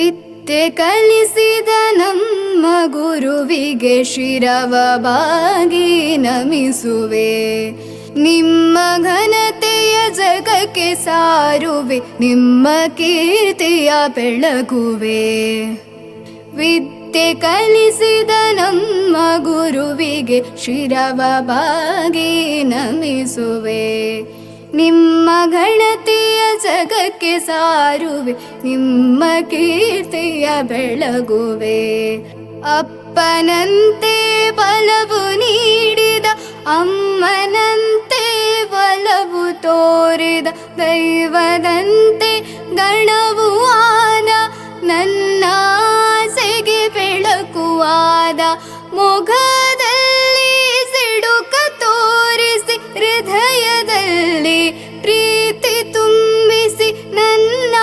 ವಿದ್ಯೆ ಕಲಿಸಿದ ನಮ್ಮ ಗುರುವಿಗೆ ಶಿರವ ಬಾಗಿ ನಮಿಸುವೆ. ನಿಮ್ಮ ಘನತೆಯ ಜಗಕ್ಕೆ ಸಾರುವೆ, ನಿಮ್ಮ ಕೀರ್ತಿಯ ಬೆಳಗುವೆ. ವಿದ್ಯೆ ಕಲಿಸಿದ ನಮ್ಮ ಗುರುವಿಗೆ ಶಿರವ ಬಾಗಿ ನಮಿಸುವೆ. ನಿಮ್ಮ ಘನತೆಯ ಜಗಕ್ಕೆ ಸಾರುವೆ, ನಿಮ್ಮ ಕೀರ್ತಿಯ ಬೆಳಗುವೆ. ಅಪ್ಪನಂತೆ ಬಲವು ನೀಡಿದ, ಅಮ್ಮನಂತೆ ಬಲವು ತೋರಿದ, ದೈವದಂತೆ ಗಣವು ಆದ, ನನ್ನ ಆಸೆಗೆ ಬೆಳಕುವಾದ, ಮೊಗದಲ್ಲಿ ಸಿಡುಕ ತೋರಿಸಿ, ಹೃದಯದಲ್ಲಿ ಪ್ರೀತಿ ತುಂಬಿಸಿ, ನನ್ನ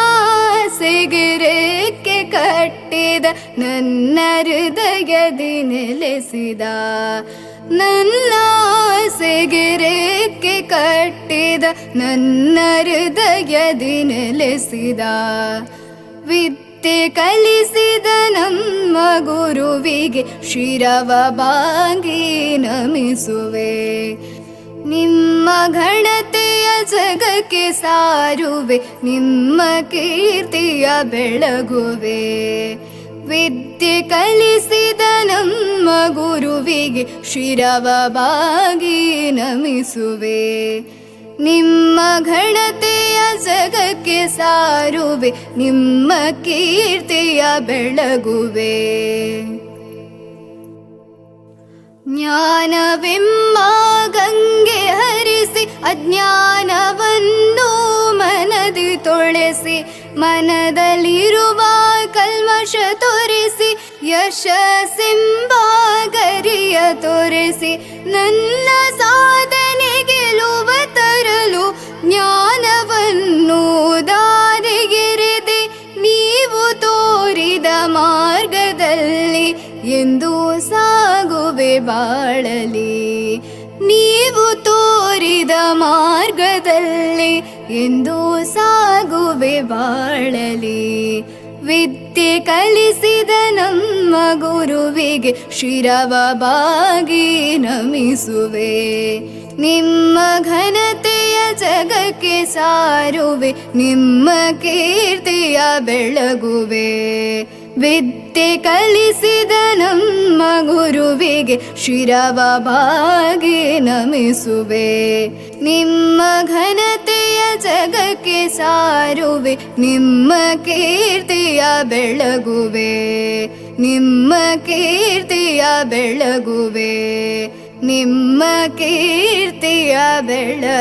ಆಸೆಗೆ ರೇಖೆ ಕಟ್ಟಿದ, ನನ್ನ ಹೃದಯದಿ ನೆಲೆಸಿದ. ನನ್ನ ಆಸೆಗೆ ರೇಖೆ ಕಟ್ಟಿದ, ನನ್ನ ಹೃದಯದಿ ನೆಲೆಸಿದ. ವಿದ್ಯೆ ಕಲಿಸಿದ ನಮ್ಮ ಗುರುವಿಗೆ ಶಿರವ ಬಾಗಿ ನಮಿಸುವೆ. ನಿಮ್ಮ ಘನತೆಯ ಜಗಕ್ಕೆ ಸಾರುವೆ, ನಿಮ್ಮ ಕೀರ್ತಿಯ ಬೆಳಗುವೆ. ವಿದ್ಯೆ ಕಲಿಸಿದ ನಮ್ಮ ಗುರುವಿಗೆ ಶಿರವ ಬಾಗಿ ನಮಿಸುವೆ. ನಿಮ್ಮ ಘನತೆಯ ಜಗಕ್ಕೆ ಸಾರುವೆ, ನಿಮ್ಮ ಕೀರ್ತಿಯ ಬೆಳಗುವೆ. ಜ್ಞಾನವೆಂಬ ಗಂಗೆ ಹರಿಸಿ, ಅಜ್ಞಾನವನ್ನು ಮನದಿ ತೊಳೆಸಿ, ಮನದಲ್ಲಿರುವ ಕಲ್ಮಶ ತೋರಿಸಿ, ಯಶಸ್ಸೆಂಬ ಗರಿಯ ತೋರಿಸಿ, ನನ್ನ ಸಾಧನೆ ಗೆಲುವ ತರಲು ಜ್ಞಾನವನ್ನು ದಾರಿಗೆರೆದೆ, ನೀವು ತೋರಿದ ಮಾರ್ಗದಲ್ಲಿ ಎಂದು ಸಾಗುವೆ ಬಾಳಲಿ. ನೀವು ತೋರಿದ ಮಾರ್ಗದಲ್ಲಿ ಎಂದು ಸಾಗುವೆ ಬಾಳಲಿ. ವಿದ್ಯೆ ಕಲಿಸಿದ ನಮ್ಮ ಗುರುವಿಗೆ ಶಿರವ ಬಾಗಿ ನಮಿಸುವೆ. ನಿಮ್ಮ ಘನತೆಯ ಜಗಕ್ಕೆ ಸಾರುವೆ, ನಿಮ್ಮ ಕೀರ್ತಿಯ ಬೆಳಗುವೆ. ವಿದ್ಯೆ ಕಲಿಸಿದ ನಮ್ಮ ಗುರುವಿಗೆ ಶಿರವ ಬಾಗಿ ನಮಿಸುವೆ. ನಿಮ್ಮ ಘನತೆಯ ಜಗಕ್ಕೆ ಸಾರುವೆ, ನಿಮ್ಮ ಕೀರ್ತಿಯ ಬೆಳಗುವೆ. ನಿಮ್ಮ ಕೀರ್ತಿಯ ಬೆಳಗುವೆ, ನಿಮ್ಮ ಕೀರ್ತಿಯ ಬೆಳಗುವೆ.